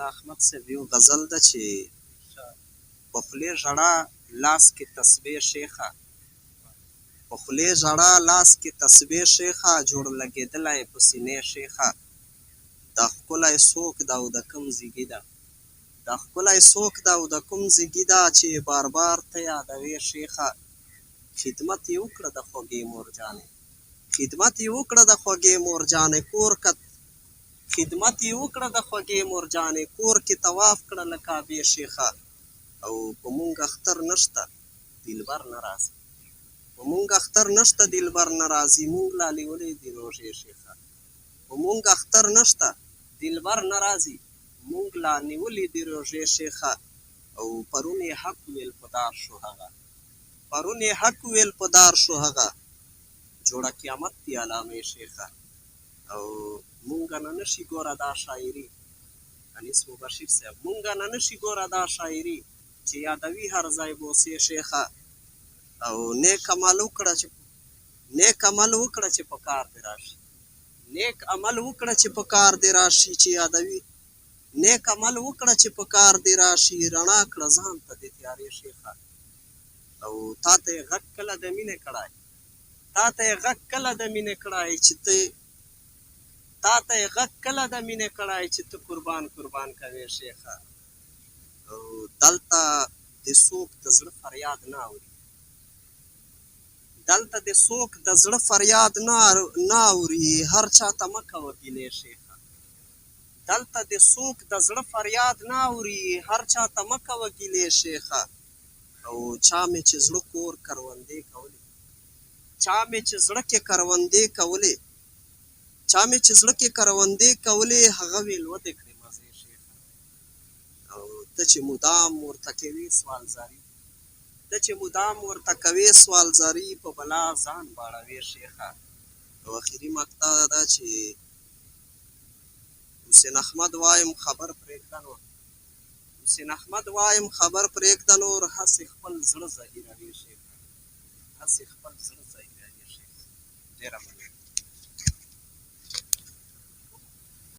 دا احمد صاحب یو غزل ده چې په خولې ژړا لاس کې تسبیح شیخه، په خولې ژړا لاس کې تسبیح شیخه، جوړ لګېدلی په سینې شیخه. دا ښکلی څوک ده او د کوم زیږي ده، دا ښکلی څوک ده او د کوم زیږي ده چې بار بار ته یادوې شیخه. خدمت یې وکړه د خوږې مورجانې، خدمت یې وکړه د خوږې مورجانې، کور که خدمت یې وکړه د خوږې مورجانې، کور کې طواف کړه له کعبې شیخه. او په مونږ اختر نشته دلبر نه راځي، په مونږ اختر نشته دلبر نه راځي، مونږ لا لیولې دي روژې شیخه. په مونږ اختر نشته دلبر نه راځي، مونږ لا نیولې دي روژې شیخه. او پرون یې حق ویل په دار شو هغه، پرون یې حق ویل په دار شو هغه، جوړه قیامت دی علامې شیخه. او مونږ نه نشي ګوره دا شاعري، انیس مبشر صاحب، مونږ نه نشي ګوره دا شاعري چې یادوي هر ځای بوسې شیخه. او نیک عمل وکړه چې نیک عمل وکړه چې په کار دې راشي، نیک عمل وکړه چې په کار دې راشي، چې یادوي نیک عمل وکړه چې په کار دې راشي، رڼا کړه ځان ته د تیارې شیخه. او تا ته یې غږ کله د مینې کړی، تا ته یې غږ کله د مینې کړی چې ته تا ته یې غږ کله د مینې کړی چې ته قربان قربان کوې شیخه. او دلته د څوک د زړه فریاد نه اوري، دلته د څوک د زړه فریاد نه اوري، هر چا ته مه کوه ګیلې شیخه. دلته د څوک د زړه فریاد نه اوري، هر چا ته مه کوه ګیلې شیخه. او چا مې چې زړه کور کروندې کولې، چا مې چې زړه کې کروندې کولې، چا مې چې زړه کې کروندې کولې، هغه ویل ودې کړې مزې شیخه. او ته چې مدام ورته کوې سوال زاري، ته چې مدام ورته کوې سوال زاري، په بلا ځان باړوې شیخه. او اخري مقطع دا چې حسین احمد وایم خبر پرېږده نور، حسین احمد وایم خبر پرېږده نور، هسې خپل زړه ظاهروې شیخه، هسې خپل زړه ظاهروې شیخه. ډېره مننه.